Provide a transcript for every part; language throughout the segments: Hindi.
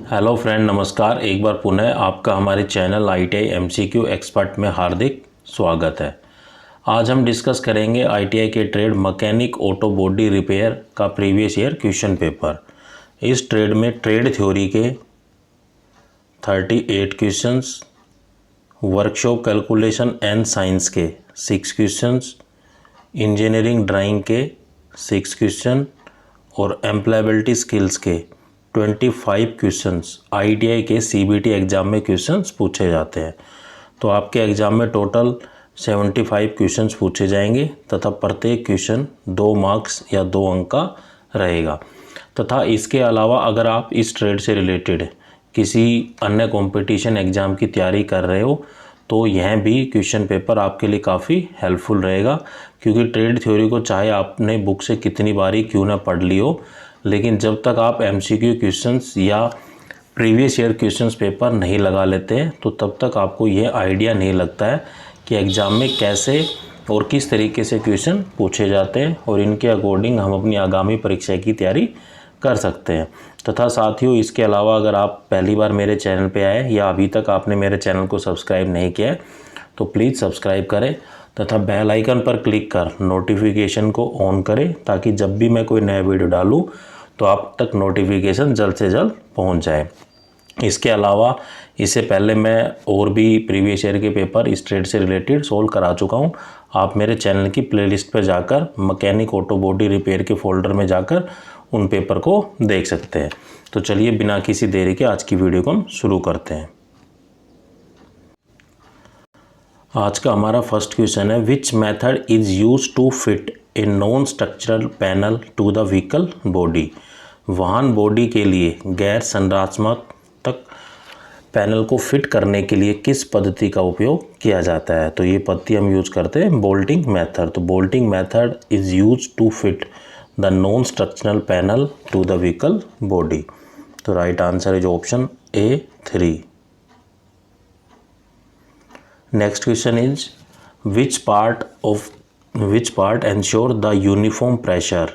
हेलो फ्रेंड, नमस्कार। एक बार पुनः आपका हमारे चैनल ITI MCQ एक्सपर्ट में हार्दिक स्वागत है। आज हम डिस्कस करेंगे ITI के trade mechanic auto body repair का प्रीवियस ईयर क्वेश्चन पेपर। इस ट्रेड में ट्रेड थ्योरी के 38 questions, workshop calculation and science के 6 क्वेश्चंस, इंजीनियरिंग ड्राइंग के 6 क्वेश्चन और एम्प्लॉयबिलिटी स्किल्स के 25 क्वेश्चंस ITI के CBT एग्ज़ाम में क्वेश्चंस पूछे जाते हैं। तो आपके एग्ज़ाम में टोटल 75 क्वेश्चंस पूछे जाएंगे तथा प्रत्येक क्वेश्चन 2 मार्क्स या 2 अंक का रहेगा। तथा इसके अलावा अगर आप इस ट्रेड से रिलेटेड किसी अन्य कंपटीशन एग्ज़ाम की तैयारी कर रहे हो तो यह भी क्वेश्चन पेपर आपके लिए काफ़ी हेल्पफुल रहेगा, क्योंकि ट्रेड थ्योरी को चाहे आपने बुक से कितनी बारी क्यों ना पढ़ ली हो, लेकिन जब तक आप MCQ क्वेश्चंस या प्रीवियस ईयर क्वेश्चंस पेपर नहीं लगा लेते हैं तो तब तक आपको ये आइडिया नहीं लगता है कि एग्ज़ाम में कैसे और किस तरीके से क्वेश्चन पूछे जाते हैं और इनके अकॉर्डिंग हम अपनी आगामी परीक्षा की तैयारी कर सकते हैं। तथा साथियों, इसके अलावा अगर आप पहली बार मेरे चैनल पे आए या अभी तक आपने मेरे चैनल को सब्सक्राइब नहीं किया है तो प्लीज़ सब्सक्राइब करें तथा बेल आइकन पर क्लिक कर नोटिफिकेशन को ऑन करें, ताकि जब भी मैं कोई नया वीडियो डालूं तो आप तक नोटिफिकेशन जल्द से जल्द पहुंच जाए। इसके अलावा इससे पहले मैं और भी प्रीवियस ईयर के पेपर इस ट्रेड से रिलेटेड सोल्व करा चुका हूं। आप मेरे चैनल की प्लेलिस्ट पर जाकर मैकेनिक ऑटो बॉडी रिपेयर के फोल्डर में जाकर उन पेपर को देख सकते हैं। तो चलिए बिना किसी देरी के आज की वीडियो को हम शुरू करते हैं। आज का हमारा फर्स्ट क्वेश्चन है, which method is use to fit a non structural panel to the vehicle body. वाहन बॉडी के लिए गैर संरचनात्मक पैनल को फिट करने के लिए किस पद्धति का उपयोग किया जाता है। तो ये पद्धति हम यूज करते हैं बोल्टिंग मेथड। तो bolting method is use to fit the non structural panel to the vehicle body. तो right answer is option A3। Next question is, which part ensure the uniform pressure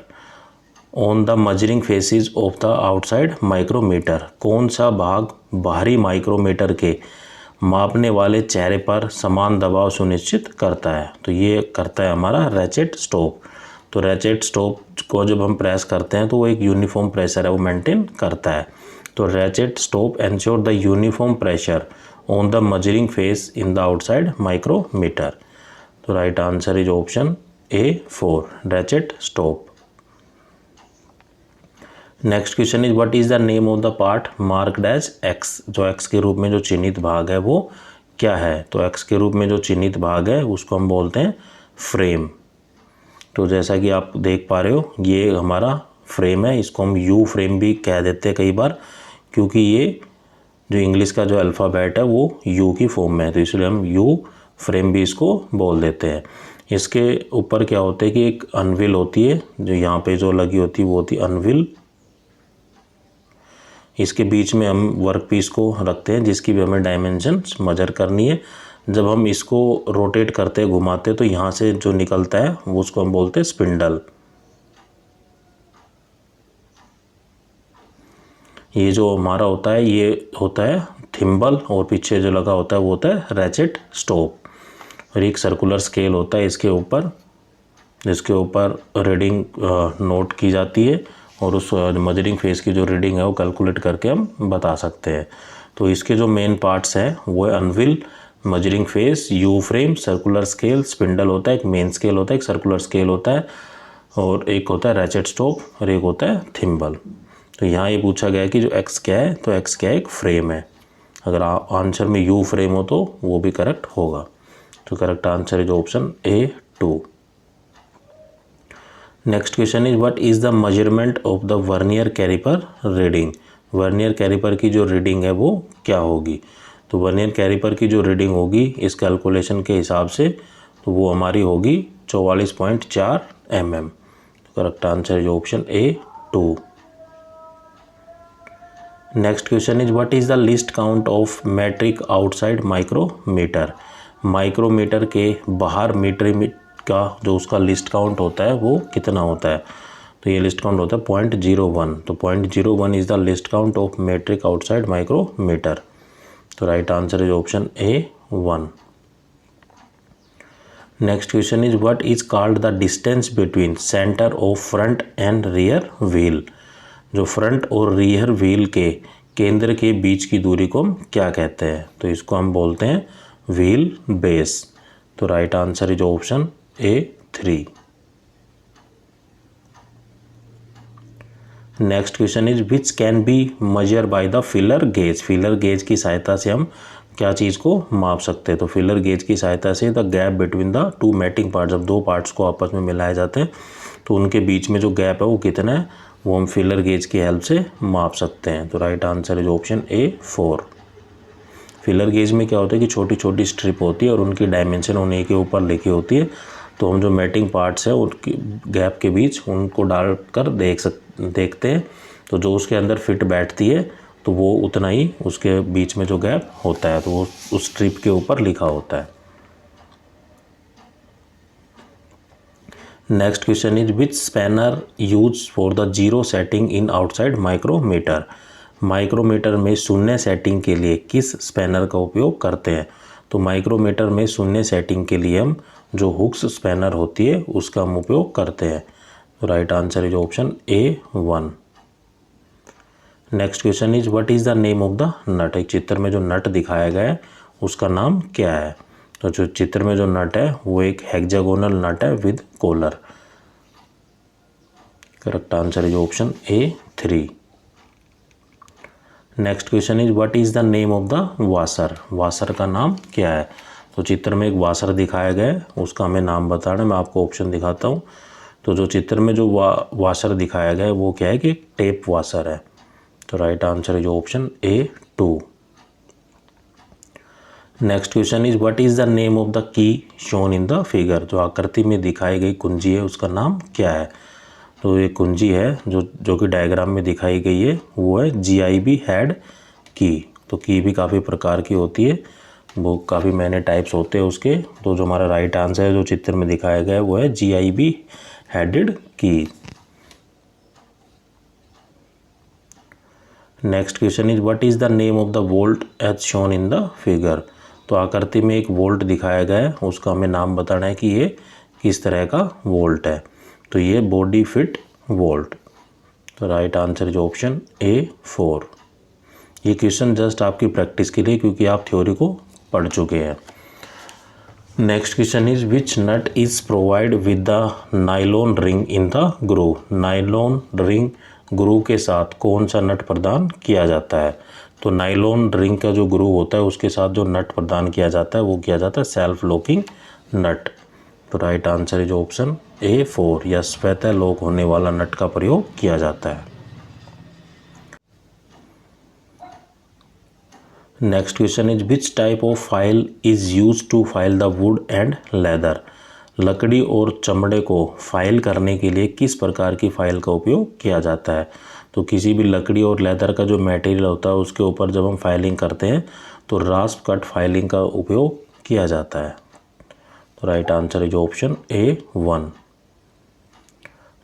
on the measuring faces of the outside micrometer। कौन सा भाग बाहरी माइक्रोमीटर के मापने वाले चेहरे पर समान दबाव सुनिश्चित करता है। तो ये करता है हमारा रैचेट स्टॉप। तो रैचेट स्टॉप को जब हम प्रेस करते हैं तो वो एक यूनिफॉर्म प्रेशर है वो मेंटेन करता है। तो ratchet stop ensure the uniform pressure on the measuring face in the outside micrometer। तो right answer is option A4, ratchet stop। Next question is, what is the name of the part marked as X। जो X के रूप में जो चिन्हित भाग है वो क्या है। तो X के रूप में जो चिन्हित भाग है उसको हम बोलते हैं फ्रेम। तो जैसा कि आप देख पा रहे हो ये हमारा फ्रेम है, इसको हम U फ्रेम भी कह देते हैं कई बार, क्योंकि ये जो इंग्लिश का जो अल्फ़ाबेट है वो U की फॉर्म में है, तो इसलिए हम U फ्रेम भी इसको बोल देते हैं। इसके ऊपर क्या होता है कि एक अनविल होती है, जो यहाँ पे जो लगी होती है वो होती है अनविल। इसके बीच में हम वर्क पीस को रखते हैं जिसकी भी हमें डायमेंशंस मेजर करनी है। जब हम इसको रोटेट करते हैं, घुमाते हैं, तो यहाँ से जो निकलता है वो उसको हम बोलते हैं स्पिंडल। ये जो हमारा होता है ये होता है थिम्बल, और पीछे जो लगा होता है वो होता है रैचेट स्टॉप। और एक सर्कुलर स्केल होता है इसके ऊपर, जिसके ऊपर रीडिंग नोट की जाती है और उस मेजरिंग फेस की जो रीडिंग है वो कैलकुलेट करके हम बता सकते हैं। तो इसके जो मेन पार्ट्स हैं वो है unveil, measuring face, U frame, circular scale, spindle होता है, एक मेन स्केल होता है, एक सर्कुलर स्केल होता है, और एक होता है रैचेट स्टॉप और एक होता है थिम्बल। तो यहाँ ये पूछा गया है कि जो X क्या है, तो X क्या है, एक फ्रेम है। अगर आंसर में U फ्रेम हो तो वो भी करेक्ट होगा। तो correct answer is option A2। Next question is, what is the measurement of the vernier caliper reading. Vernier caliper की जो रीडिंग है वो क्या होगी। तो वर्नियर कैलिपर की जो रीडिंग होगी इस कैलकुलेशन के हिसाब से तो वो हमारी होगी 44.4 mm। तो correct answer is option A2। Next question is, what is the least count of metric outside micrometer. Micrometer के बाहर मीटर का जो उसका लिस्ट काउंट होता है वो कितना होता है। तो ये लिस्ट काउंट होता है 0.01। तो 0.01 is the least count of metric outside micrometer. तो right answer is option A 1। Next question is what is called the distance between centre of front and rear wheel. जो फ्रंट और रियर व्हील के केंद्र के बीच की दूरी को हम क्या कहते हैं? तो इसको हम बोलते हैं व्हील बेस। तो right answer is option A 3। Next question is which can be measure by the filler gauge. Filler gauge की सहायता से हम क्या चीज़ को माप सकते हैं? तो फिलर गेज की सहायता से the gap between the two mating part, जब दो पार्ट्स को आपस में मिलाए जाते हैं तो उनके बीच में जो गैप है वो कितना है, वो हम फिलर गेज की हेल्प से माप सकते हैं। तो right answer is option A 4। Filler gauge में क्या होता है कि छोटी छोटी स्ट्रिप होती है और उनकी डायमेंशन उन्हीं के ऊपर लिखी होती है। तो हम जो मैटिंग पार्ट्स है उनकी गैप के बीच उनको डालकर देखते हैं। तो जो उसके अंदर फिट बैठती है तो वो उतना ही उसके बीच में जो गैप होता है तो वो उस स्ट्रिप के ऊपर लिखा होता है। Next question is which spanner use for the zero setting in outside micrometer. Micrometer में शून्य सेटिंग के लिए किस स्पैनर का उपयोग करते हैं? तो माइक्रोमीटर में शून्य सेटिंग के लिए हम जो हुक्स स्पैनर होती है उसका हम उपयोग करते हैं। तो right answer is option A 1। Next question is what is the name of the nut. एक चित्र में जो नट दिखाया गया है उसका नाम क्या है? तो जो चित्र में जो नट है वो एक हेक्सागोनल नट है with collar. Correct answer is option A 3। Next question is what is the name of the washer. Washer का नाम क्या है? तो चित्र में एक वाशर दिखाया गया है उसका हमें नाम बताना है। मैं आपको ऑप्शन दिखाता हूँ। तो जो चित्र में जो वाशर दिखाया गया है वो क्या है कि एक टेप वाशर है। तो right answer is option A 2। Next question is what is the name of the key shown in the figure. जो आकृति में दिखाई गई कुंजी है उसका नाम क्या है? तो ये कुंजी है जो कि डायग्राम में दिखाई गई है वो है GIB हेड की। तो की भी काफ़ी प्रकार की होती है, वो काफ़ी मैंने टाइप्स होते हैं उसके। तो जो हमारा राइट आंसर है जो चित्र में दिखाया गया है वो है GIB headed key. Next question is what is the name of the bolt as shown in the figure. तो आकृति में एक वोल्ट दिखाया गया है उसका हमें नाम बताना है कि ये किस तरह का वोल्ट है। तो ये बॉडी फिट वोल्ट। तो right answer is option A 4। ये क्वेश्चन जस्ट आपकी प्रैक्टिस के लिए क्योंकि आप थ्योरी को पढ़ चुके हैं। Next question is which nut is provide with the nylon ring in the groove. Nylon ring groove के साथ कौन सा नट प्रदान किया जाता है? तो नाइलॉन रिंग का जो ग्रूव होता है उसके साथ जो नट प्रदान किया जाता है वो किया जाता है सेल्फ लॉकिंग नट। तो right answer is option A 4 या स्वतः लॉक होने वाला नट का प्रयोग किया जाता है। Next question is which type of file is use to file the wood and leather. लकड़ी और चमड़े को फाइल करने के लिए किस प्रकार की फाइल का उपयोग किया जाता है? तो किसी भी लकड़ी और लेदर का जो मटेरियल होता है उसके ऊपर जब हम फाइलिंग करते हैं तो रास्प कट फाइलिंग का उपयोग किया जाता है। तो right answer is option A 1।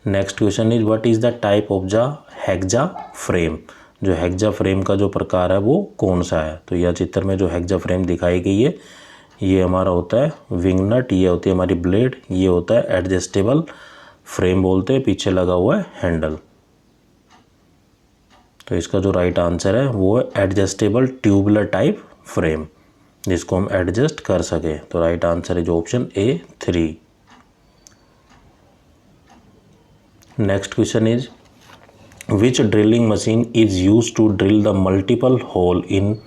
Next question is what is the type of the hexa frame. जो हेक्सा फ्रेम का जो प्रकार है वो कौन सा है? तो यह चित्र में जो हेक्सा फ्रेम दिखाई गई है ये हमारा होता है विंग नट, ये होती है हमारी ब्लेड, ये होता है एडजस्टेबल फ्रेम बोलते हैं, पीछे लगा हुआ है हैंडल। तो इसका जो राइट आंसर है वो है एडजस्टेबल ट्यूबुलर टाइप फ्रेम जिसको हम एडजस्ट कर सके। तो right answer is option A 3। Next question is which drilling machine is use to drill the multiple hole in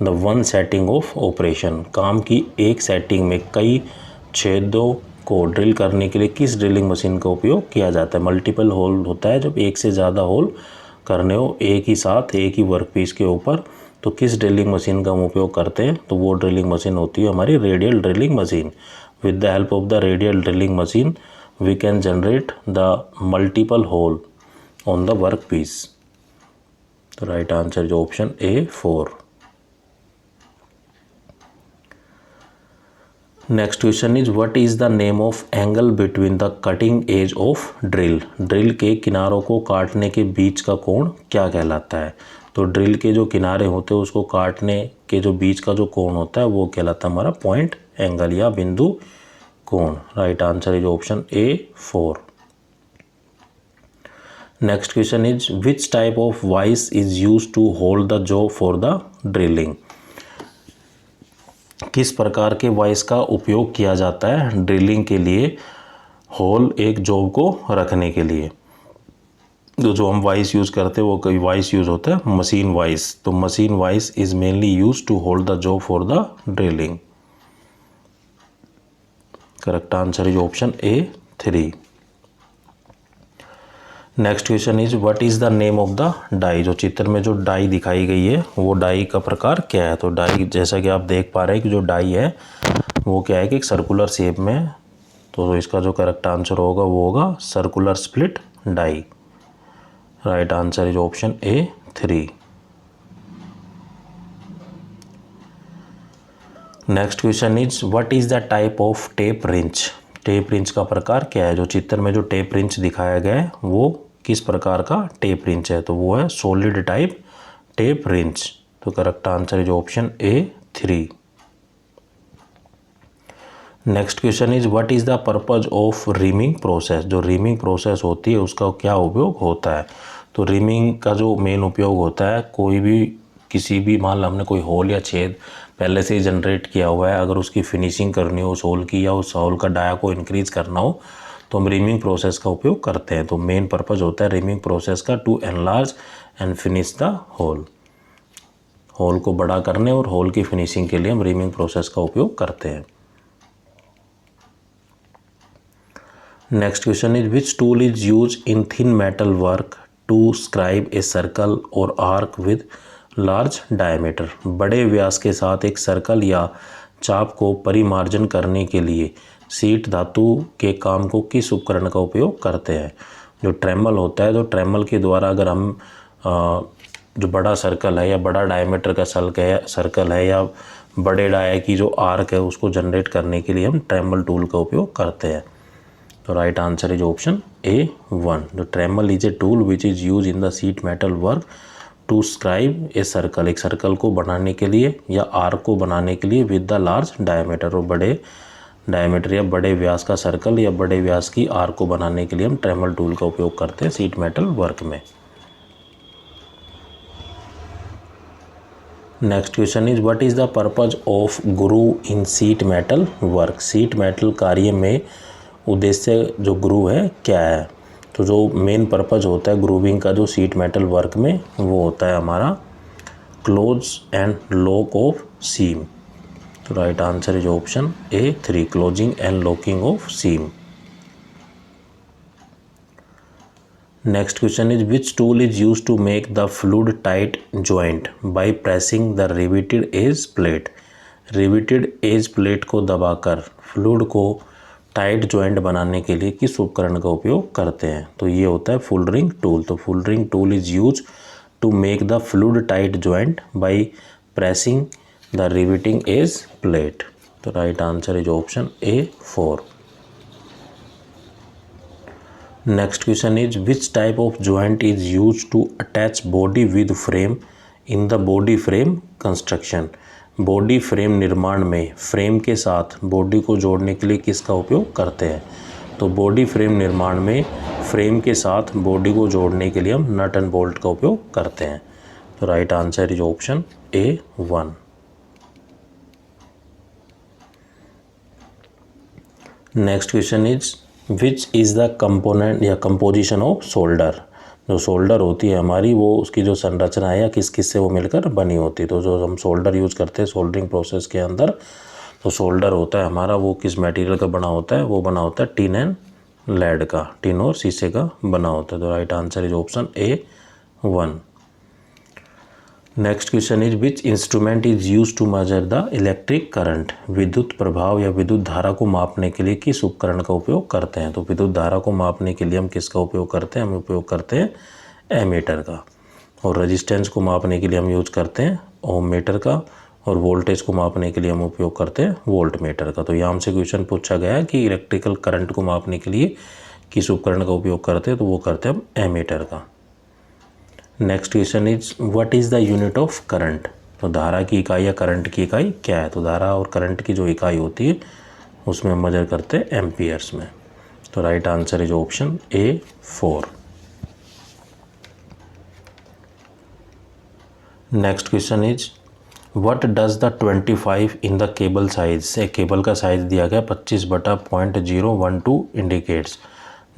the one setting of operation. काम की एक सेटिंग में कई छेदों को ड्रिल करने के लिए किस ड्रिलिंग मशीन का उपयोग किया जाता है? मल्टीपल होल होता है जब एक से ज़्यादा होल करने हो एक ही साथ एक ही वर्क पीस के ऊपर। तो किस ड्रिलिंग मशीन का हम उपयोग करते हैं? तो वो ड्रिलिंग मशीन होती है हमारी radial drilling machine. With the help of the radial drilling machine we can generate the multiple hole on the work piece. तो राइट आंसर जो option A 4। Next question is what is the name of angle between the cutting edge of drill. Drill के किनारों को काटने के बीच का कोण क्या कहलाता है। तो ड्रिल के जो किनारे होते हैं उसको काटने के जो बीच का जो कोण होता है वो कहलाता है हमारा पॉइंट एंगल या बिंदु कोण। Right answer is option A 4। Next question is which type of vice is use to hold the jaw for the drilling. किस प्रकार के वाइस का उपयोग किया जाता है ड्रिलिंग के लिए होल एक जॉब को रखने के लिए। जो हम वाइस यूज़ करते हैं वो कई वाइस यूज़ होता है मशीन वाइस। तो machine vice is mainly use to hold the job for the drilling. Correct answer is option A 3। Next question is what is the name of the die. जो चित्र में जो डाई दिखाई गई है वो डाई का प्रकार क्या है। तो डाई जैसा कि आप देख पा रहे हैं कि जो डाई है वो क्या है कि एक सर्कुलर शेप में है। तो इसका जो करेक्ट आंसर होगा वो होगा circular split die. Right answer is option A 3। Next question is what is the type of tap wrench. Tap wrench का प्रकार क्या है। जो चित्र में जो टेप रिंच दिखाया गया है वो किस प्रकार का टेप रिंच है। तो वो है सॉलिड टाइप टेप रिंच। तो correct answer is option A 3। Next question is what is the purpose of rhyming process. जो रिमिंग प्रोसेस होती है उसका क्या उपयोग होता है। तो रिमिंग का जो मेन उपयोग होता है कोई भी किसी भी मान लो हमने कोई होल या छेद पहले से ही जनरेट किया हुआ है, अगर उसकी फिनिशिंग करनी हो उस होल की या उस होल का डाया को इंक्रीज करना हो तो हम रिमिंग प्रोसेस का उपयोग करते हैं। तो मेन पर्पज होता है रिमिंग प्रोसेस का to enlarge and finish the hole. Hole को बड़ा करने और होल की फिनिशिंग के लिए हम रिमिंग प्रोसेस का उपयोग करते हैं। Next question is which tool is use in thin metal work to scribe a circle और आर्क विद लार्ज डायमीटर। बड़े व्यास के साथ एक सर्कल या चाप को परिमार्जन करने के लिए शीट धातु के काम को किस उपकरण का उपयोग करते हैं। जो ट्रेमल होता है तो ट्रेमल के द्वारा अगर हम जो बड़ा सर्कल है या बड़ा डायमीटर का सर्कल है या बड़े डाया की जो आर्क है उसको जनरेट करने के लिए हम ट्रेमल टूल का उपयोग करते हैं। तो right answer is option A 1। The trammel is a tool which is use in the sheet metal work to scribe a circle. एक सर्कल को बनाने के लिए या आर्क को बनाने के लिए विद द लार्ज डायमीटर। और बड़े डायमीटर या बड़े व्यास का सर्कल या बड़े व्यास की आर्क को बनाने के लिए हम ट्रेमल टूल का उपयोग करते हैं शीट मेटल वर्क में। Next question is what is the purpose of groove in sheet metal work. Sheet metal कार्य में उद्देश्य जो ग्रूव है क्या है। तो जो मेन पर्पज होता है ग्रूविंग का जो शीट मेटल वर्क में वो होता है हमारा close and lock of seam. तो right answer is option A 3 closing and locking of seam. Next question is which tool is use to make the fluid tight joint by pressing the riveted edge plate. Riveted edge plate को दबाकर फ्लूइड को टाइट जॉइंट बनाने के लिए किस उपकरण का उपयोग करते हैं। तो ये होता है फुल रिंग टूल। तो full ring tool is use to make the fluid tight joint by pressing the riveting edge plate. तो right answer is option A 4। Next question is which type of joint is use to attach body with frame in the body frame construction. Body frame निर्माण में फ्रेम के साथ बॉडी को जोड़ने के लिए किसका उपयोग करते हैं। तो बॉडी फ्रेम निर्माण में फ्रेम के साथ बॉडी को जोड़ने के लिए हम नट एंड बोल्ट का उपयोग करते हैं। तो right answer is option A 1। Next question is which is the component या कंपोजिशन ऑफ शोल्डर। जो शोल्डर होती है हमारी वो उसकी जो संरचना है या किस किस से वो मिलकर बनी होती है। तो जो हम शोल्डर यूज़ करते हैं सोल्डरिंग प्रोसेस के अंदर तो शोल्डर होता है हमारा वो किस मटेरियल का बना होता है। वो बना होता है टिन एंड लेड का, टिन और शीशे का बना होता है। तो right answer is option A 1। Next question is which instrument is use to measure the electric current. विद्युत प्रभाव या विद्युत धारा को मापने के लिए किस उपकरण का उपयोग करते हैं। तो विद्युत धारा को मापने के लिए हम किसका उपयोग करते हैं। हम उपयोग करते हैं एमीटर का। और रेजिस्टेंस को मापने के लिए हम यूज करते हैं ओम मीटर का। और वोल्टेज को मापने के लिए हम उपयोग करते हैं वोल्ट मीटर का। तो यहाँ हमसे क्वेश्चन पूछा गया है कि इलेक्ट्रिकल करंट को मापने के लिए किस उपकरण का उपयोग करते हैं, तो वो करते हैं हम एमीटर का। Next question is what is the unit of current. तो धारा की इकाई या करंट की इकाई क्या है। तो धारा और करंट की जो इकाई होती है उसमें हम मेजर करते हैं एम्पियर्स में। तो right answer is option A 4। Next question is what does the 25 in the cable size. से केबल का साइज दिया गया 25/0.012 इंडिकेट्स।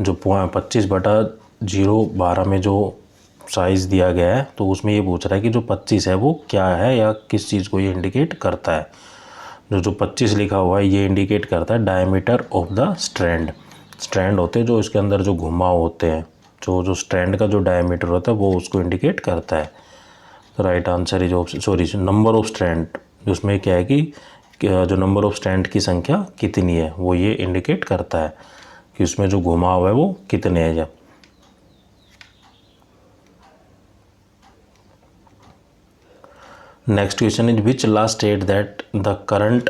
जो 25/012 में जो साइज़ दिया गया है तो उसमें ये पूछ रहा है कि जो 25 है वो क्या है या किस चीज़ को ये इंडिकेट करता है। जो 25 लिखा हुआ है ये इंडिकेट करता है diameter of the strand. Strand होते हैं जो इसके अंदर जो घुमाव होते हैं, जो स्ट्रैंड का जो डायमीटर होता है वो उसको इंडिकेट करता है। तो right answer is option number of strand. उसमें क्या है कि जो नंबर ऑफ स्ट्रैंड की संख्या कितनी है वो ये इंडिकेट करता है कि उसमें जो घुमाव है वो कितने हैं। Next question is which law state that the current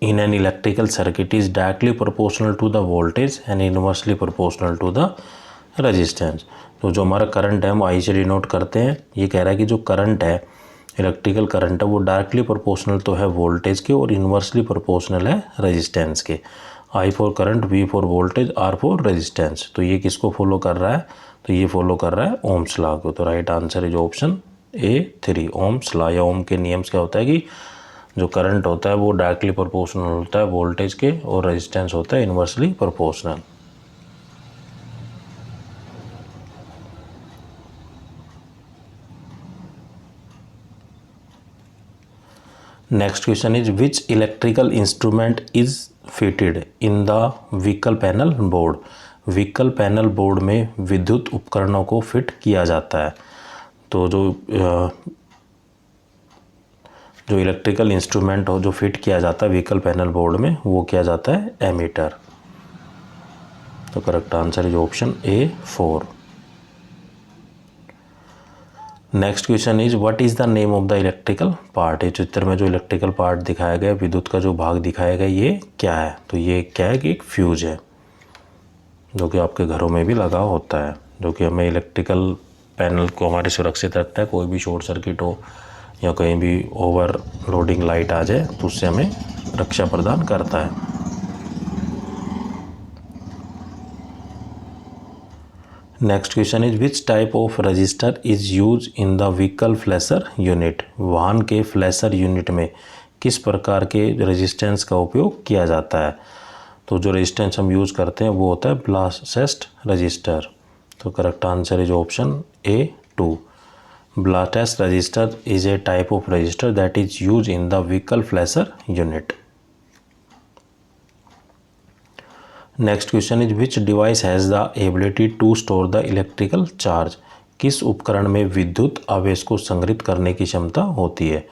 in an electrical circuit is directly proportional to the voltage and inversely proportional to the resistance। तो जो हमारा करंट है हम आई से डिनोट करते हैं। ये कह रहा है कि जो करंट है इलेक्ट्रिकल करंट है वो डायरेक्टली प्रोपोर्शनल तो है वोल्टेज के और इन्वर्सली प्रोपोर्शनल है रेजिस्टेंस के। I for current, V for voltage, R for resistance. तो ये किसको फॉलो कर रहा है, तो ये फॉलो कर रहा है ओम्स लॉ को। तो right answer is option A 3 Ohm's law. या ओम के नियम से क्या होता है कि जो करंट होता है वो डायरेक्टली प्रोपोर्शनल होता है वोल्टेज के और रेजिस्टेंस होता है inversely proportional. Next question is which electrical instrument is fitted in the vehicle panel board. Vehicle panel board में विद्युत उपकरणों को फिट किया जाता है। तो जो इलेक्ट्रिकल इंस्ट्रूमेंट हो जो फिट किया जाता है व्हीकल पैनल बोर्ड में वो किया जाता है एमीटर। तो correct answer is option A 4। Next question is what is the name of the electrical part. ये चित्र में जो इलेक्ट्रिकल पार्ट दिखाया गया विद्युत का जो भाग दिखाया गया ये क्या है। तो ये क्या है कि एक फ्यूज है जो कि आपके घरों में भी लगा होता है, जो कि हमें इलेक्ट्रिकल पैनल को हमारे सुरक्षित रखता है। कोई भी शॉर्ट सर्किट हो या कहीं भी ओवरलोडिंग लाइट आ जाए तो उससे हमें रक्षा प्रदान करता है। Next question is which type of register is use in the vehicle flasher unit. वाहन के फ्लैशर यूनिट में किस प्रकार के रेजिस्टेंस का उपयोग किया जाता है। तो जो रेजिस्टेंस हम यूज़ करते हैं वो होता है ब्लास्टेस्ट रजिस्टर। तो correct answer is option A 2। Blatest resistor is a type of resistor that is used in the vehicle flasher unit. Next question is which device has the ability to store the electrical charge। किस उपकरण में विद्युत आवेश को संग्रहित करने की क्षमता होती है।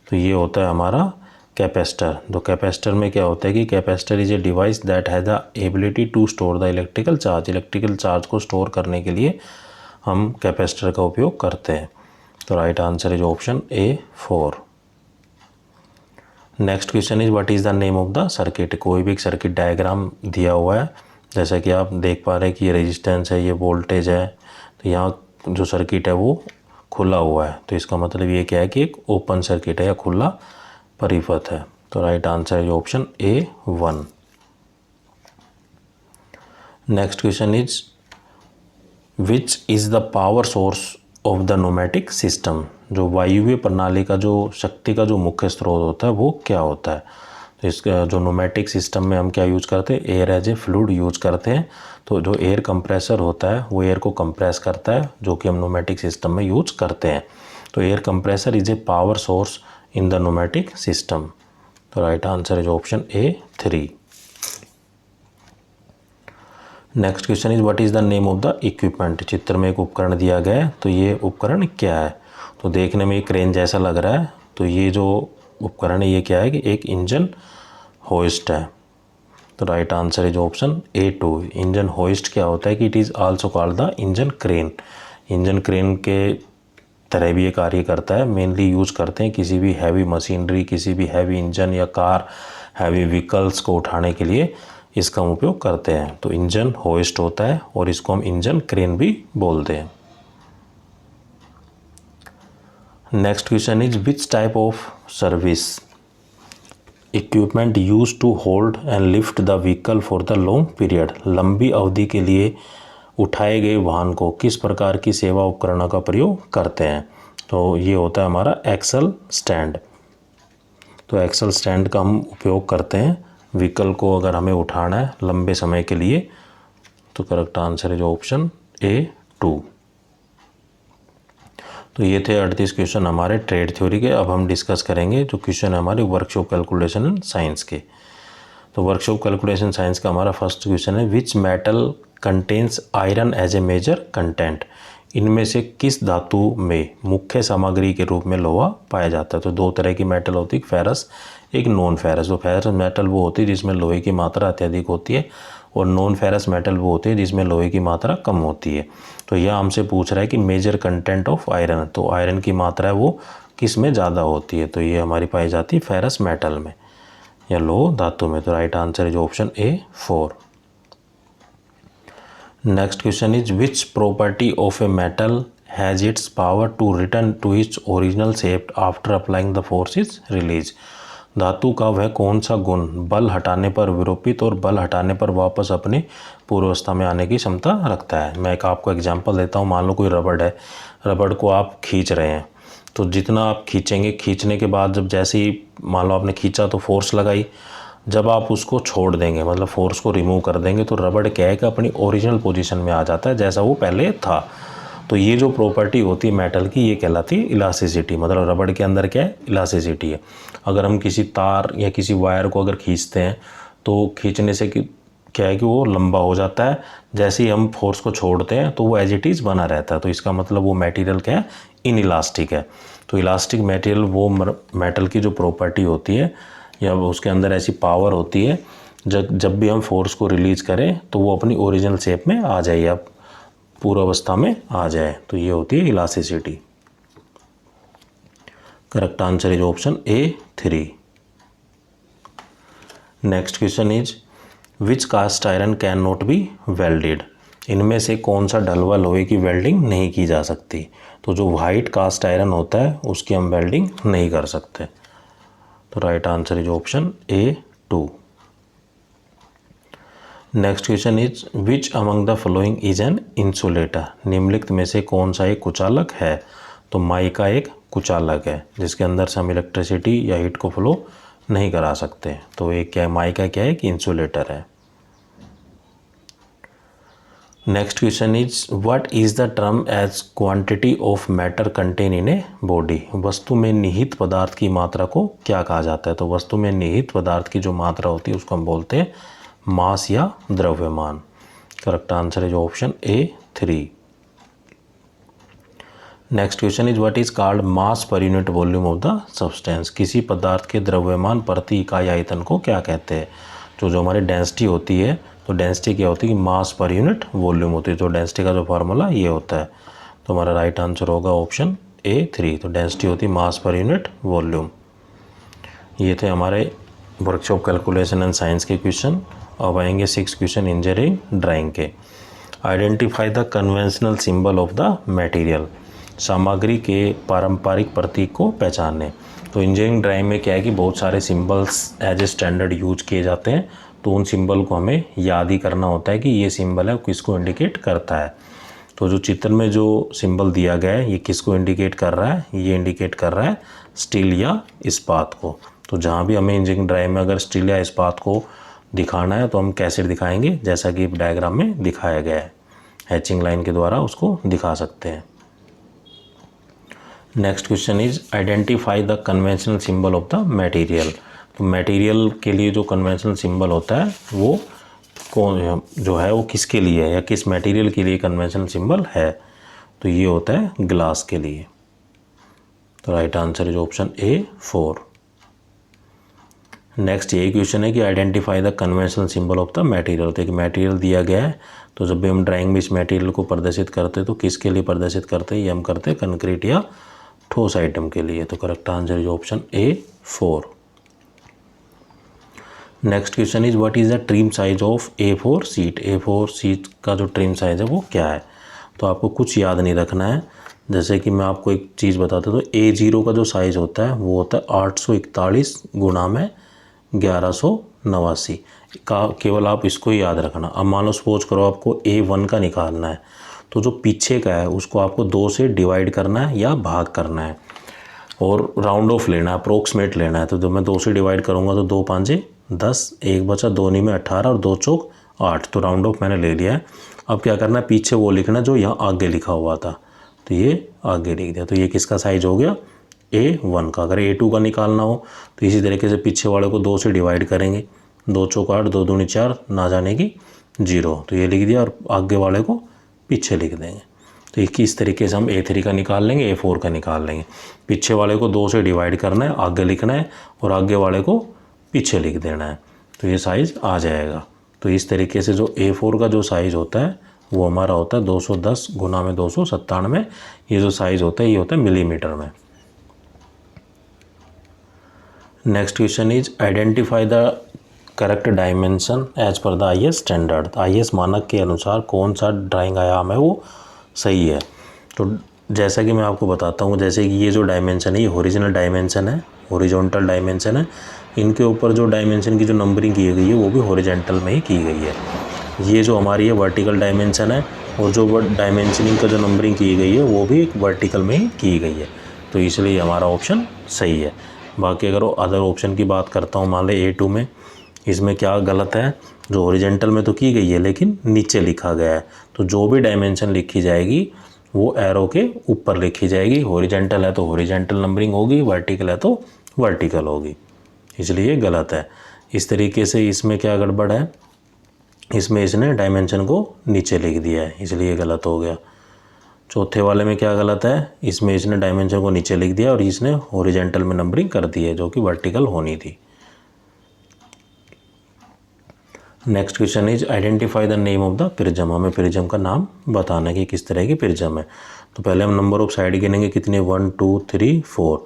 तो ये होता है हमारा कैपेसिटर। तो कैपेसिटर में क्या होता है कि capacitor is a device that has the ability to store the electrical charge. Electrical charge को स्टोर करने के लिए हम कैपेसिटर का उपयोग करते हैं। तो right answer is option A 4। Next question is what is the name of the circuit. कोई भी एक सर्किट डायग्राम दिया हुआ है जैसा कि आप देख पा रहे हैं कि ये रेजिस्टेंस है, ये वोल्टेज है। तो यहाँ जो सर्किट है वो खुला हुआ है, तो इसका मतलब ये क्या है कि एक ओपन सर्किट है या खुला परिपथ है। तो right answer is option A 1। Next question is which is the power source of the pneumatic system. जो वायुव्य प्रणाली का जो शक्ति का जो मुख्य स्रोत होता है वो क्या होता है। तो इसका जो न्यूमेटिक सिस्टम में हम क्या यूज़ करते हैं, air as a fluid use करते हैं। तो जो एयर कंप्रेसर होता है वो एयर को कंप्रेस करता है जो कि हम न्यूमेटिक सिस्टम में यूज़ करते हैं। तो air compressor is a power source in the pneumatic system. तो right answer is option A 3। Next question is what is the name of the equipment. चित्र में एक उपकरण दिया गया है, तो ये उपकरण क्या है। तो देखने में एक क्रेन जैसा लग रहा है। तो ये जो उपकरण है ये क्या है कि एक इंजन होइस्ट है। तो right answer is option A 2। Engine hoist क्या होता है कि it is also called the engine crane. Engine crane के तरह भी ये कार्य करता है। मेनली यूज़ करते हैं किसी भी हैवी मशीनरी, किसी भी हैवी इंजन या कार, हैवी व्हीकल्स को उठाने के लिए इसका हम उपयोग करते हैं। तो इंजन होइस्ट होता है और इसको हम इंजन क्रेन भी बोलते हैं। Next question is which type of service equipment use to hold and lift the vehicle for the long period. लंबी अवधि के लिए उठाए गए वाहन को किस प्रकार की सेवा उपकरणों का प्रयोग करते हैं। तो ये होता है हमारा एक्सल स्टैंड। तो एक्सल स्टैंड का हम उपयोग करते हैं व्हीकल को अगर हमें उठाना है लंबे समय के लिए। तो करेक्ट आंसर है जो ऑप्शन A2। तो ये थे 38 क्वेश्चन हमारे ट्रेड थ्योरी के। अब हम डिस्कस करेंगे जो क्वेश्चन है हमारे वर्कशॉप कैलकुलेशन एंड साइंस के। तो वर्कशॉप कैलकुलेशन साइंस का हमारा फर्स्ट क्वेश्चन है which metal contains iron as a major content. इनमें से किस धातु में मुख्य सामग्री के रूप में लोहा पाया जाता है। तो दो तरह की मेटल होती है, एक फेरस एक नॉन फेरस। तो फेरस मेटल वो होती है जिसमें लोहे की मात्रा अत्यधिक होती है और नॉन फेरस मेटल वो होती है जिसमें लोहे की मात्रा कम होती है। तो यह हमसे पूछ रहा है कि मेजर कंटेंट ऑफ आयरन, तो आयरन की मात्रा है वो किस में ज़्यादा होती है। तो ये हमारी पाई जाती है फेरस मेटल में या लोह धातु में। तो राइट आंसर है जो option A4। Next question is which property of a metal has its power to return to its original shape after applying the force is release. धातु का वह कौन सा गुण बल हटाने पर विरूपित और बल हटाने पर वापस अपनी पूर्वावस्था में आने की क्षमता रखता है। मैं एक आपको एग्जांपल देता हूँ। मान लो कोई रबड़ है, रबड़ को आप खींच रहे हैं, तो जितना आप खींचेंगे, खींचने के बाद जब जैसे ही मान लो आपने खींचा तो फोर्स लगाई, जब आप उसको छोड़ देंगे मतलब फोर्स को रिमूव कर देंगे तो रबड़ क्या है कि अपनी ओरिजिनल पोजीशन में आ जाता है जैसा वो पहले था। तो ये जो प्रॉपर्टी होती है मेटल की ये कहलाती है इलास्टिसिटी। मतलब रबड़ के अंदर क्या है, इलास्टिसिटी है। अगर हम किसी तार या किसी वायर को अगर खींचते हैं तो खींचने से क्या है कि वो लंबा हो जाता है, जैसे ही हम फोर्स को छोड़ते हैं तो वो एज इट इज़ बना रहता है। तो इसका मतलब वो मटेरियल क्या है, इनइलास्टिक है। तो इलास्टिक मटेरियल वो मेटल की जो प्रॉपर्टी होती है या उसके अंदर ऐसी पावर होती है जब भी हम फोर्स को रिलीज करें तो वो अपनी ओरिजिनल शेप में आ जाए या पूर्वावस्था में आ जाए। तो ये होती है elasticity. Correct answer is option A3। Next question is which cast iron can not be welded. इनमें से कौन सा ढलवा लोहे की वेल्डिंग नहीं की जा सकती। तो जो वाइट कास्ट आयरन होता है उसकी हम वेल्डिंग नहीं कर सकते। तो right answer is option A2। Next question is which among the following is an insulator. निम्नलिखित में से कौन सा एक कुचालक है। तो माइका एक कुचालक है जिसके अंदर से हम इलेक्ट्रिसिटी या हीट को फ्लो नहीं करा सकते। तो एक क्या है, माइका क्या है कि इंसुलेटर है। Next question is what is the term as quantity of matter content in a body. वस्तु में निहित पदार्थ की मात्रा को क्या कहा जाता है। तो वस्तु में निहित पदार्थ की जो मात्रा होती है उसको हम बोलते हैं मास या द्रव्यमान। करेक्ट आंसर है जो option A3। Next question is what is called mass per unit volume of the substance. किसी पदार्थ के द्रव्यमान प्रति इकाई आयतन को क्या कहते हैं। तो जो हमारी डेंसिटी होती है, तो डेंसिटी क्या होती है कि मास पर यूनिट वॉल्यूम होती है। तो डेंसिटी का जो फार्मूला ये होता है। तो हमारा राइट आंसर होगा ऑप्शन A3। तो डेंसिटी होती है मास पर यूनिट वॉल्यूम। ये थे हमारे वर्कशॉप कैलकुलेशन एंड साइंस के क्वेश्चन। अब आएंगे 6 क्वेश्चन इंजीनियरिंग ड्राइंग के। Identify the conventional symbol of the material. सामग्री के पारंपरिक प्रतीक को पहचानें। तो इंजीनियरिंग ड्राइंग में क्या है कि बहुत सारे symbols as a standard use किए जाते हैं। तो उन सिंबल को हमें याद ही करना होता है कि ये सिंबल है किसको इंडिकेट करता है। तो जो चित्र में जो सिंबल दिया गया है ये किसको इंडिकेट कर रहा है, ये इंडिकेट कर रहा है स्टील या इस्पात को। तो जहाँ भी हमें इंजीनियरिंग ड्राइंग में अगर स्टील या इस्पात को दिखाना है तो हम कैसे दिखाएंगे, जैसा कि डायग्राम में दिखाया गया है, हैचिंग लाइन के द्वारा उसको दिखा सकते हैं। Next question is identify the conventional symbol of the material. तो मटेरियल के लिए जो कन्वेंशनल सिंबल होता है वो कौन जो है वो किसके लिए है या किस मटेरियल के लिए कन्वेंशनल सिंबल है। तो ये होता है ग्लास के लिए। तो right answer is option A4। Next यही क्वेश्चन है कि identify the conventional symbol of the material. तो एक मटेरियल दिया गया है, तो जब भी हम ड्राइंग में इस मटेरियल को प्रदर्शित करते हैं तो किसके लिए प्रदर्शित करते हैं, ये हम करते हैं कंक्रीट या ठोस आइटम के लिए। तो correct answer is option A4। Next question is what is the trim size of A4 seat. A4 seat का जो ट्रिम साइज है वो क्या है। तो आपको कुछ याद नहीं रखना है, जैसे कि मैं आपको एक चीज़ बताता हूँ, तो A0 का जो साइज़ होता है वो होता है 841 गुणा में 1189 का। केवल आप इसको ही याद रखना। अब मान लो सपोज करो आपको A1 का निकालना है, तो जो पीछे का है उसको आपको 2 से डिवाइड करना है या भाग करना है और राउंड ऑफ लेना है, अप्रोक्सीमेट लेना है। तो जब मैं 2 से डिवाइड करूँगा तो 2 5 10, 1 बचा, 2 में 18 और 2 चौक 8। तो राउंड ऑफ मैंने ले लिया है। अब क्या करना है, पीछे वो लिखना जो यहाँ आगे लिखा हुआ था, तो ये आगे लिख दिया। तो ये किसका साइज हो गया, A1 का। अगर A2 का निकालना हो तो इसी तरीके से पीछे वाले को 2 से डिवाइड करेंगे, 2 चौक 8, 2 दूनी 4, ना जाने की 0, तो ये लिख दिया और आगे वाले को पीछे लिख देंगे। तो इस तरीके से हम A3 का निकाल लेंगे, A4 का निकाल लेंगे। पीछे वाले को 2 से डिवाइड करना है, आगे लिखना है और आगे वाले को पीछे लिख देना है, तो ये साइज़ आ जाएगा। तो इस तरीके से जो A4 का जो साइज़ होता है वो हमारा होता है 210 गुना में 297। ये जो साइज़ होता है ये होता है मिलीमीटर में। Next question is identify the correct dimension as per the IS standard. IS मानक के अनुसार कौन सा ड्राइंग आयाम है वो सही है। तो जैसा कि मैं आपको बताता हूँ, जैसे कि ये जो डायमेंशन है ये ओरिजिनल डायमेंशन है, हॉरिजॉन्टल डायमेंशन है। इनके ऊपर जो डायमेंशन की जो नंबरिंग की गई है वो भी हॉरिजॉन्टल में ही की गई है। ये जो हमारी है वर्टिकल डायमेंशन है और जो डायमेंशनिंग का जो नंबरिंग की गई है वो भी एक वर्टिकल में ही की गई है, तो इसलिए हमारा ऑप्शन सही है। बाकी अगर अदर ऑप्शन की बात करता हूँ, मान लें A2 में, इसमें क्या गलत है, जो हॉरिजॉन्टल में तो की गई है लेकिन नीचे लिखा गया है। तो जो भी डायमेंशन लिखी जाएगी वो एरो के ऊपर लिखी जाएगी। हॉरिजॉन्टल है तो हॉरिजॉन्टल नंबरिंग होगी, वर्टिकल है तो वर्टिकल होगी, इसलिए गलत है। इस तरीके से इसमें क्या गड़बड़ है, इसमें इसने डायमेंशन को नीचे लिख दिया है, इसलिए गलत हो गया। चौथे वाले में क्या गलत है, इसमें इसने डायमेंशन को नीचे लिख दिया और इसने हॉरिजॉन्टल में नंबरिंग कर दी है जो कि वर्टिकल होनी थी। Next question is identify the name of the prism. हमें प्रिज्म का नाम बताना है कि किस तरह की प्रिज्म है। तो पहले हम नंबर ऑफ साइड गिनेंगे, कितने, 1 2 3 4।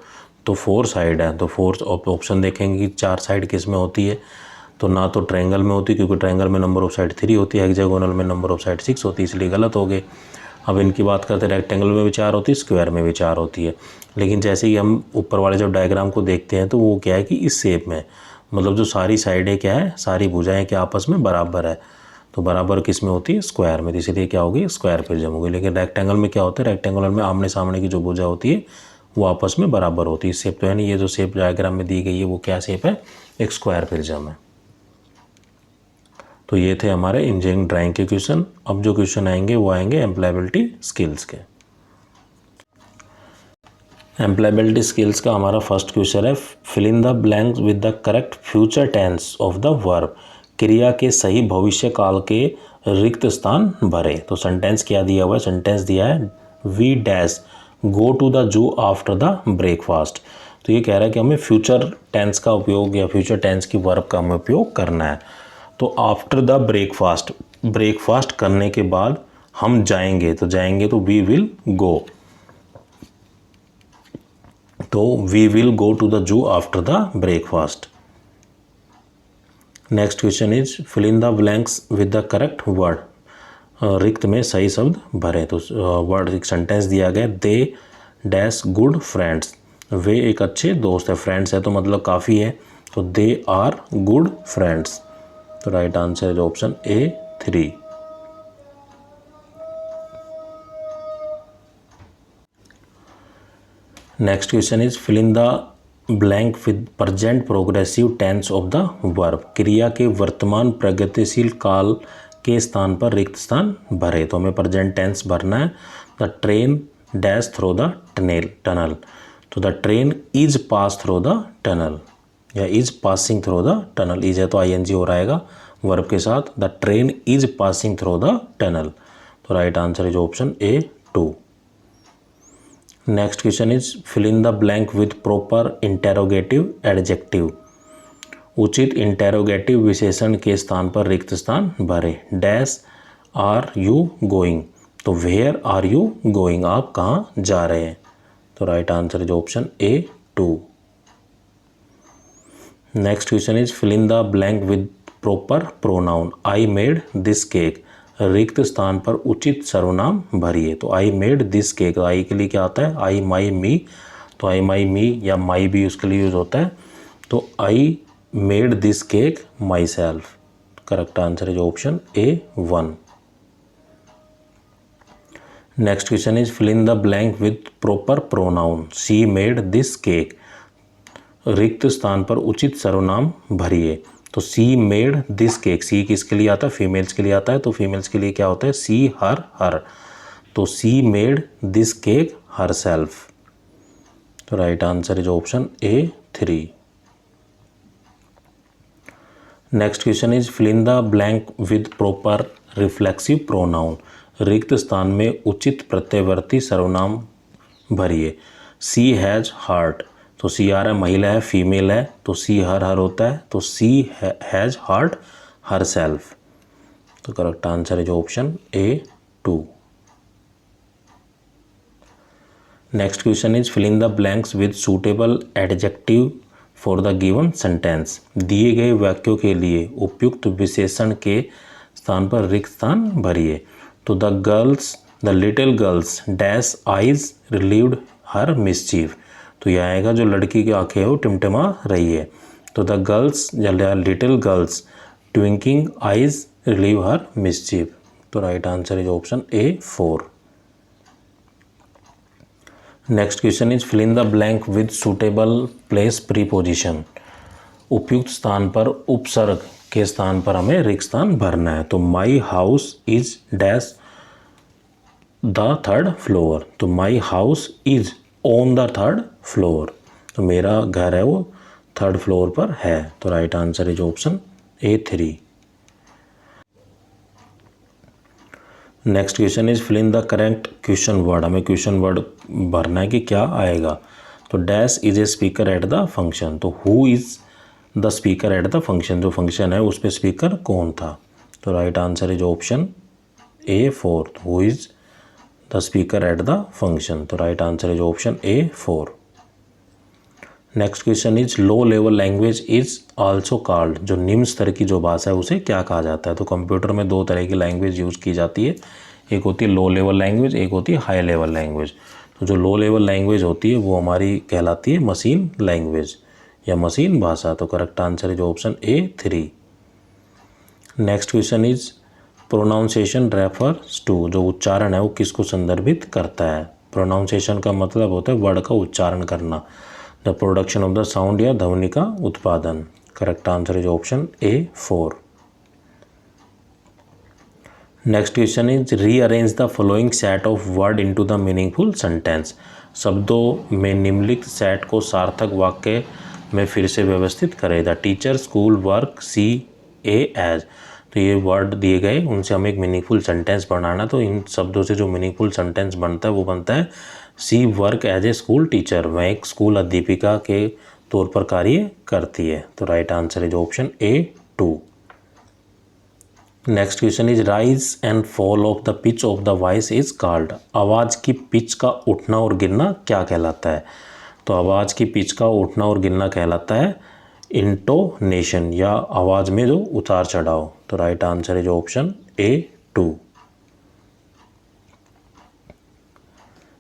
तो 4 साइड है, तो 4 ऑप्शन देखेंगे कि 4 साइड किस में होती है। तो ना तो ट्रायंगल में होती, क्योंकि ट्रायंगल में नंबर ऑफ साइड 3 होती है, हेक्सागोनल में नंबर ऑफ साइड 6 होती है, इसलिए गलत हो गए। अब इनकी बात करते हैं, रेक्टेंगल में भी 4 होती है, स्क्वायर में भी 4 होती है। लेकिन जैसे ही हम ऊपर वाले जब डायग्राम को देखते हैं तो वो क्या है कि इस शेप में, मतलब जो सारी साइडें क्या है, सारी भुजाएं क्या आपस में बराबर है। तो बराबर किस में होती है, स्क्वायर में, तो इसलिए क्या होगी, स्क्वायर प्रिज्म होगी। लेकिन रेक्टेंगल में क्या होता है, रेक्टेंगल में आमने सामने की जो भुजा होती है वो आपस में बराबर होती है। शेप तो है नहीं, ये जो शेप डायग्राम में दी गई है वो क्या शेप है, एक स्क्वायर प्रिज्म है। तो ये थे हमारे इंजीनियरिंग ड्राइंग के क्वेश्चन। अब जो क्वेश्चन आएंगे वो आएंगे एम्प्लॉयबिलिटी स्किल्स के। एम्प्लॉयबिलिटी स्किल्स का हमारा फर्स्ट क्वेश्चन है, fill in the blanks with the correct future tense of the verb. क्रिया के सही भविष्य काल के रिक्त स्थान भरे। तो सेंटेंस क्या दिया हुआ है, सेंटेंस दिया है we dash go to the zoo after the breakfast. तो ये कह रहा है कि हमें फ्यूचर टेंस का उपयोग या फ्यूचर टेंस की वर्ब का हमें उपयोग करना है। तो आफ्टर द ब्रेकफास्ट, ब्रेकफास्ट करने के बाद हम जाएंगे, तो जाएंगे तो वी विल गो। तो we will go to the zoo after the breakfast. Next question is fill in the blanks with the correct word. रिक्त में सही शब्द भरे। तो वर्ड एक सेंटेंस दिया गया, दे डैश गुड फ्रेंड्स। वे एक अच्छे दोस्त है, फ्रेंड्स है तो मतलब काफ़ी है, तो दे आर गुड फ्रेंड्स। तो right answer is option A3। Next question is fill in the blank with present progressive tense of the verb. क्रिया के वर्तमान प्रगतिशील काल के स्थान पर रिक्त स्थान भरे। तो हमें प्रेजेंट टेंस भरना है। The train dash through the tunnel. तो the train is pass through the tunnel या is passing through the tunnel. Is है तो ING हो रहेगा वर्ब के साथ। The train is passing through the tunnel. तो right answer is option A2। Next question is fill in the blank with proper interrogative adjective. उचित इंटेरोगेटिव विशेषण के स्थान पर रिक्त स्थान भरें। डैश आर यू गोइंग, तो वेयर आर यू गोइंग, आप कहाँ जा रहे हैं। तो right answer is option A 2। Next question is fill in the blank with proper pronoun. I made this cake, रिक्त स्थान पर उचित सर्वनाम भरिए। तो I made this cake, I के लिए क्या आता है, आई माई मी, तो आई माई मी या माई भी उसके लिए यूज होता है। तो I made this cake myself, correct answer is option A 1। Next question is fill in the blank with proper pronoun. She made this cake, रिक्त स्थान पर उचित सर्वनाम भरिए। तो she made this cake, she किसके लिए आता है, फीमेल्स के लिए आता है। तो फीमेल्स के लिए क्या होता है, सी हर हर, तो she made this cake herself. तो right answer is option A 3। Next question is fill in the blank with proper reflexive pronoun. रिक्त स्थान में उचित प्रत्ययवर्ती सर्वनाम भरिए। सी हैज हार्ट, तो सी आर है, महिला है, फीमेल है, तो सी हर हर होता है। तो she has hurt herself. तो correct answer is option A 2। Next question is fill in the blanks with suitable adjective for the given sentence. दिए गए वाक्यों के लिए उपयुक्त विशेषण के स्थान पर रिक्त स्थान भरिए। तो the little girls dash eyes relieved her mischief, तो यह आएगा जो लड़की की आंखें है वो टिमटिमा रही है। तो द गर्ल्स या little girls twinkling eyes reveal her mischief. तो right answer is option A 4। Next question is fill in the blank with suitable place preposition. उपयुक्त स्थान पर उपसर्ग के स्थान पर हमें रिक्त स्थान भरना है। तो my house is dash the third floor, तो my house is on the third floor, तो मेरा घर है वो थर्ड फ्लोर पर है। तो right answer is option A 3। Next question is fill in the correct question word. हमें क्वेश्चन वर्ड भरना है कि क्या आएगा। तो dash is a speaker at the function, तो who is the speaker at the function, जो फंक्शन है उस पर स्पीकर कौन था। तो right answer is option A 4, who is the speaker at the function. तो right answer is option A 4। Next question is low level language is also called, जो निम्न स्तर की जो भाषा है उसे क्या कहा जाता है। तो कंप्यूटर में 2 तरह की लैंग्वेज यूज़ की जाती है, एक होती है लो लेवल लैंग्वेज, एक होती है हाई लेवल लैंग्वेज। तो जो लो लेवल लैंग्वेज होती है वो हमारी कहलाती है मशीन लैंग्वेज या मशीन भाषा। तो correct answer is option A 3। Next question is pronunciation refers to, जो उच्चारण है वो किसको संदर्भित करता है। प्रोनाउंसिएशन का मतलब होता है वर्ड का उच्चारण करना, the production of the sound या ध्वनि का उत्पादन। Correct answer is option A 4। Next question is rearrange the following set of word into the meaningful sentence. शब्दों में निम्नलिखित सेट को सार्थक वाक्य में फिर से व्यवस्थित करें। The teacher, school, work, C, A, as. तो ये वर्ड दिए गए, उनसे हमें एक मीनिंगफुल सेंटेंस बनाना। तो इन शब्दों से जो मीनिंगफुल सेंटेंस बनता है वो बनता है she work as a school teacher, वह एक स्कूल अध्यापिका के तौर पर कार्य करती है। तो right answer is option A 2। Next question is rise and fall of the pitch of the voice is called. आवाज़ की पिच का उठना और गिरना क्या कहलाता है। तो आवाज़ की पिच का उठना और गिरना कहलाता है इंटोनेशन, या आवाज़ में जो उतार चढ़ाव। तो right answer is option A 2।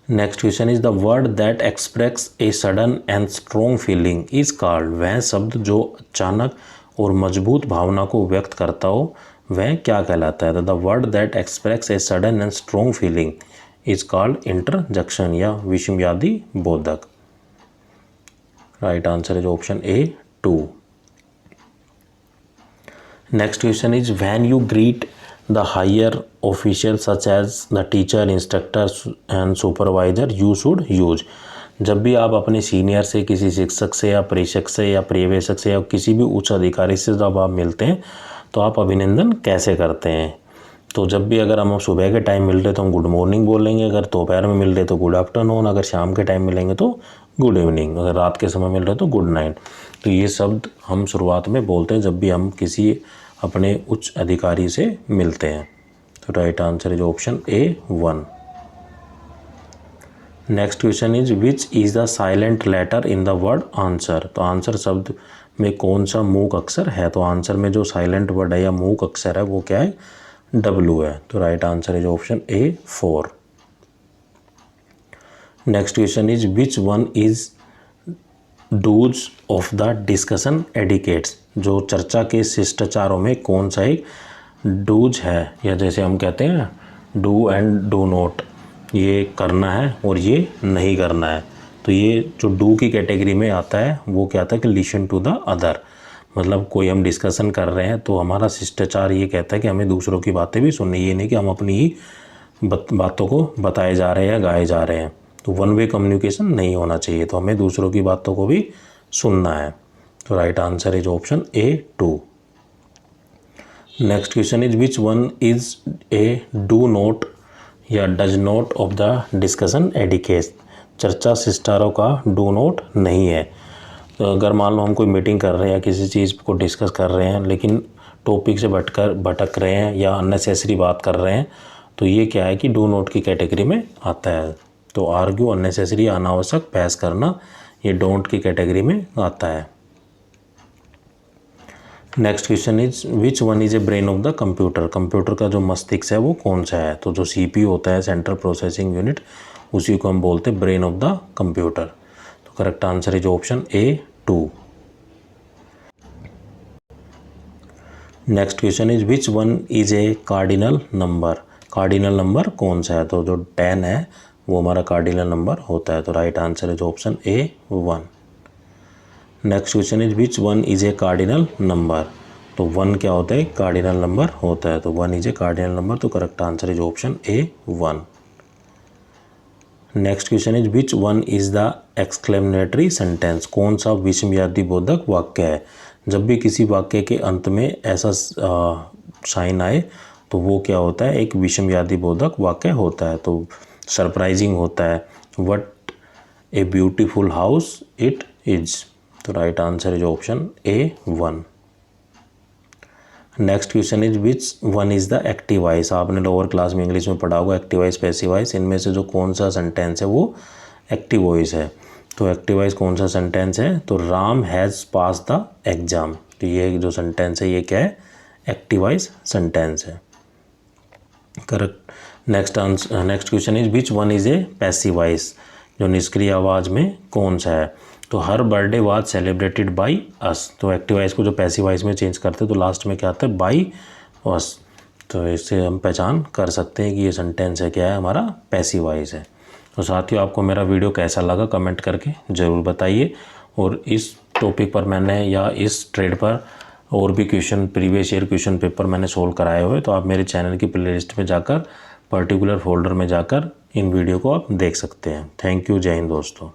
Next question is the word that express a sudden and strong feeling is called. वह शब्द जो अचानक और मजबूत भावना को व्यक्त करता हो वह क्या कहलाता है। The word that express a sudden and strong feeling is called interjection या विषमवादी बोधक। Right answer is option A 2। Next question is when you greet the higher official such as the teacher, instructor and supervisor you should use. जब भी आप अपने सीनियर से, किसी शिक्षक से या प्रेषक से या पर्यवेक्षक से या किसी भी उच्च अधिकारी से जब आप मिलते हैं तो आप अभिनंदन कैसे करते हैं। तो जब भी अगर हम सुबह के टाइम मिल रहे तो हम गुड मॉर्निंग बोलेंगे, अगर दोपहर में मिल रहे तो गुड आफ्टरनून, अगर शाम के टाइम मिलेंगे तो गुड इवनिंग, अगर रात के समय मिल रहे तो गुड नाइट। तो ये शब्द हम शुरुआत में बोलते हैं जब भी हम किसी अपने उच्च अधिकारी से मिलते हैं। तो right answer is option A 1। Next question is which is the silent letter in the word answer. तो आंसर शब्द में कौन सा मूक अक्षर है। तो आंसर में जो साइलेंट वर्ड है या मूक अक्षर है वो क्या है, W है। तो right answer is option A 4। Next question is which one is do's of the discussion etiquettes. जो चर्चा के शिष्टाचारों में कौन सा एक डूज है, या जैसे हम कहते हैं डू एंड डू नॉट, ये करना है और ये नहीं करना है। तो ये जो डू की कैटेगरी में आता है वो क्या आता है कि लिसन टू द अदर, मतलब कोई हम डिस्कशन कर रहे हैं तो हमारा शिष्टाचार ये कहता है कि हमें दूसरों की बातें भी सुननी, ये नहीं कि हम अपनी ही बातों को बताए जा रहे हैं या गाए जा रहे हैं। तो वन वे कम्युनिकेशन नहीं होना चाहिए, तो हमें दूसरों की बातों को भी सुनना है। तो right answer is option A 2। Next question is which one is a do not या does not of the discussion etiquette. चर्चा शिष्टाचारों का डू नॉट नहीं है। तो अगर मान लो हम कोई मीटिंग कर रहे हैं या किसी चीज़ को डिस्कस कर रहे हैं लेकिन टॉपिक से भटक रहे हैं या अननेसेसरी बात कर रहे हैं, तो ये क्या है कि डू नॉट की कैटेगरी में आता है। तो आर्ग्यू, अननेसेसरी, अनावश्यक बहस करना, ये डोंट की कैटेगरी में आता है। Next question is which one is A brain of the computer. Computer का जो मस्तिष्क है वो कौन सा है। तो जो CPU होता है, सेंट्रल प्रोसेसिंग यूनिट, उसी को हम बोलते हैं ब्रेन ऑफ द कंप्यूटर। तो correct answer is option A 2। Next question is which one is A cardinal number. Cardinal number कौन सा है। तो जो 10 है वो हमारा कार्डिनल नंबर होता है। तो right answer is option A 1। Next question is which one is A cardinal number. तो 1 क्या होता है, कार्डिनल नंबर होता है। तो 1 इज ए कार्डिनल नंबर। तो correct answer is option A 1। Next question is which one is the exclamatory sentence. कौन सा विस्मयादि बोधक वाक्य है। जब भी किसी वाक्य के अंत में ऐसा साइन आए तो वो क्या होता है, एक विस्मयादि बोधक वाक्य होता है। तो सरप्राइजिंग होता है, what a beautiful house it is. तो right answer is option A 1। Next question is which one is the active voice. आपने लोअर क्लास में इंग्लिश में पढ़ा होगा एक्टिव वॉइस, पैसिव वॉइस, इनमें से जो कौन सा सेंटेंस है वो एक्टिव वॉइस है। तो एक्टिव वॉइस कौन सा सेंटेंस है, तो Ram has pass the exam. तो ये जो सेंटेंस है ये क्या है, एक्टिव वॉइस सेंटेंस है। Correct. Next question is which one is a passive voice. जो निष्क्रिय आवाज़ में कौन सा है, तो her birthday was celebrated by us. तो एक्टिव वॉइस को जो पैसिव वॉइस में चेंज करते हैं तो लास्ट में क्या आता है, बाई अस। तो इससे हम पहचान कर सकते हैं कि ये सेंटेंस है क्या है, हमारा पैसिव वॉइस है। तो साथियों आपको मेरा वीडियो कैसा लगा कमेंट करके ज़रूर बताइए। और इस टॉपिक पर मैंने या इस ट्रेड पर और भी question, previous year question paper मैंने सोल्व कराए हुए, तो आप मेरे चैनल की प्लेलिस्ट में जाकर पर्टिकुलर फोल्डर में जाकर इन वीडियो को आप देख सकते हैं। Thank you. जय हिंद दोस्तों।